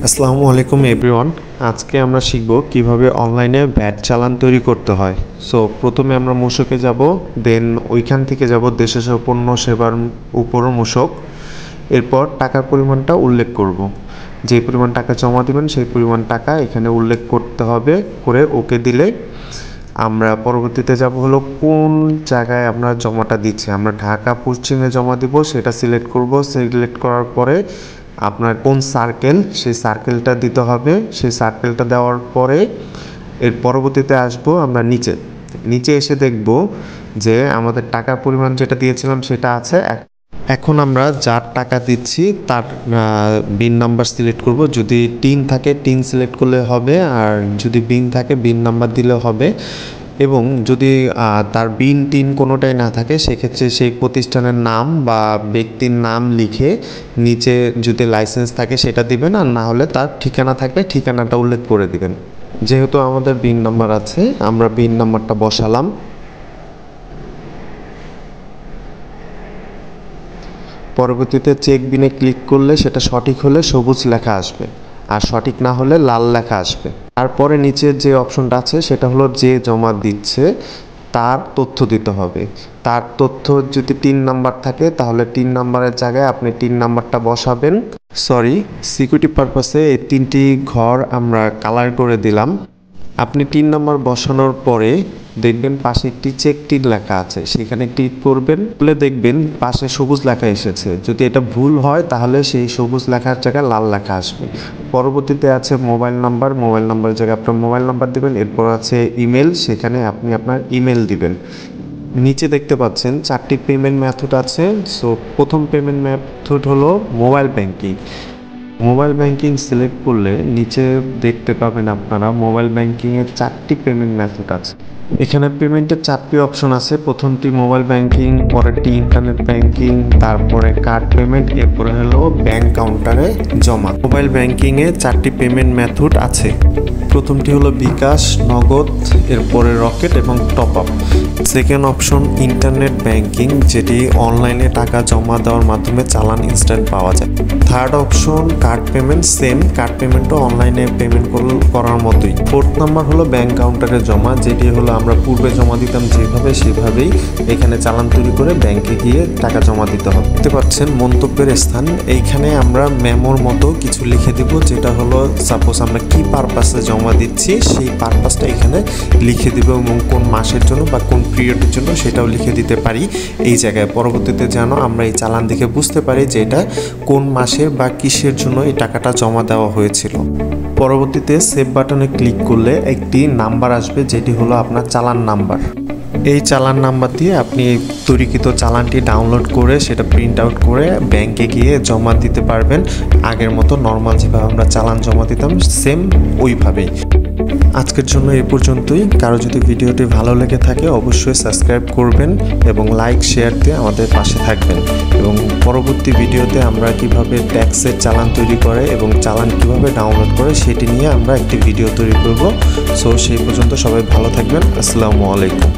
আসসালামু আলাইকুম এভরিওয়ান। আজকে আমরা শিখব কিভাবে অনলাইনে ভ্যাট চালান তৈরি করতে হয়। সো প্রথমে আমরা মূসকে যাব, দেন ওইখান থেকে যাব দেশের পণ্য সেবার উপর মূসক। এরপর টাকার পরিমাণটা উল্লেখ করব, যে পরিমাণ টাকা জমা দিবেন সেই পরিমাণ টাকা এখানে উল্লেখ করতে হবে। করে ওকে দিলে আমরা পরবর্তীতে যাব হলো কোন জায়গায় আমরা জমাটা দিচ্ছি। আমরা ঢাকা পশ্চিমে জমা দিব, সেটা সিলেক্ট করব। সিলেক্ট করার পরে আপনার কোন সার্কেল, সেই সার্কেলটা দিতে হবে। সেই সার্কেলটা দেওয়ার পরে এর পরবর্তীতে আসবো আমরা নিচে এসে দেখব যে আমাদের টাকার পরিমাণ যেটা দিয়েছিলাম সেটা আছে। এখন আমরা যার টাকা দিচ্ছি তার বিন নাম্বার সিলেক্ট করব। যদি টিন থাকে টিন সিলেক্ট করলে হবে, আর যদি বিন থাকে বিন নাম্বার দিলে হবে। এবং যদি তার বিন টিন কোনোটাই না থাকে সেক্ষেত্রে সেই প্রতিষ্ঠানের নাম বা ব্যক্তির নাম লিখে নিচে যদি লাইসেন্স থাকে সেটা দিবেন, আর না হলে তার ঠিকানা থাকলে ঠিকানাটা উল্লেখ করে দিবেন। যেহেতু আমাদের বিন নাম্বার আছে আমরা বিন নাম্বারটা বসালাম। পরবর্তীতে চেক বিনে ক্লিক করলে সেটা সঠিক হলে সবুজ লেখা আসবে, আর সঠিক না হলে লাল লেখা আসবে। তারপরে নিচের যে অপশনটা আছে সেটা হলো যে জমা দিচ্ছে তার তথ্য দিতে হবে। তার তথ্য যদি 3 নাম্বার থাকে তাহলে 3 নাম্বারের জায়গায় আপনি 3 নাম্বারটা বসাবেন। সিকিউরিটি পারপাসে এই 3টি ঘর আমরা কালার করে দিলাম। আপনি 3 নাম্বার বসানোর পরে দেখবেন পাশে একটি চেক টিক লেখা আছে, সেখানে ক্লিক করবেন। বলে দেখবেন পাশে সবুজ লেখা এসেছে। যদি এটা ভুল হয় তাহলে সেই সবুজ লেখার জায়গায় লাল লেখা আসবে। পরবর্তীতে আছে মোবাইল নাম্বারের জায়গায় আপনার মোবাইল নাম্বার দেবেন। এরপর আছে ইমেল, সেখানে আপনি আপনার ইমেল দিবেন। নিচে দেখতে পাচ্ছেন 4টি পেমেন্ট মেথড আছে। সো প্রথম পেমেন্ট মেথড হলো মোবাইল ব্যাংকিং সিলেক্ট করলে নিচে দেখতে পাবেন আপনারা মোবাইল ব্যাংকিংয়ের 4টি পেমেন্ট মেথড আছে। এখানে পেমেন্টের 4টি অপশন আছে। প্রথমটি মোবাইল ব্যাংকিং, পরেরটি ইন্টারনেট ব্যাংকিং, তারপরে কার্ড পেমেন্ট, এরপরে হলো ব্যাংক কাউন্টারে জমা। মোবাইল ব্যাংকিংয়ে 4টি পেমেন্ট মেথড আছে। প্রথমটি হলো বিকাশ, নগদ, এরপরে রকেট এবং top up. Second option internet banking, যেটি অনলাইনে টাকা জমা দেওয়ার মাধ্যমে চালান ইনস্ট্যান্ট পাওয়া যায়। Third option card payment, same card পেমেন্টও অনলাইনে পেমেন্ট করার মতোই। ফোর্থ নাম্বার হলো ব্যাংক কাউন্টারে জমা, যেটি হলো আমরা পূর্বে জমা দিতাম যেভাবে সেভাবেই এখানে চালান তৈরি করে ব্যাংকে গিয়ে টাকা জমা দিতে হবে। দেখতে পাচ্ছেন মন্তব্যের স্থান, এইখানে আমরা মেমোর মতো কিছু লিখে দিব, যেটা হলো সাপোজ আমরা কি পারপাসে জমা দিচ্ছি সেই পারপাসটা এখানে লিখে দিব, এবং কোন মাসের জন্য বা কোন পিরিয়ডের জন্য সেটাও লিখে দিতে পারি এই জায়গায়। পরবর্তীতে যেন আমরা এই চালান দেখে বুঝতে পারি যে এটা কোন মাসের বা কিসের জন্য এই টাকাটা জমা দেওয়া হয়েছিল। পরবর্তীতে সেভ বাটনে ক্লিক করলে একটি নাম্বার আসবে, যেটি হলো আপনার চালান নাম্বার। এই চালান নাম্বার দিয়ে আপনি তৈরিকৃত চালানটি ডাউনলোড করে সেটা প্রিন্ট আউট করে ব্যাংকে গিয়ে জমা দিতে পারবেন। আগের মতো নর্মাল যেভাবে আমরা চালান জমা দিতাম সেম ওইভাবেই। আজকের জন্য এই পর্যন্তই। কারো যদি ভিডিওটি ভালো লেগে থাকে অবশ্যই সাবস্ক্রাইব করবেন এবং লাইক শেয়ার দিয়ে আমাদের পাশে থাকবেন। এবং পরবর্তী ভিডিওতে আমরা কিভাবে ট্যাক্সের চালান তৈরি করে এবং চালান কিভাবে ডাউনলোড করে সেটি নিয়ে আমরা একটি ভিডিও তৈরি করব। সো সেই পর্যন্ত সবাই ভালো থাকবেন। আসসালামু আলাইকুম।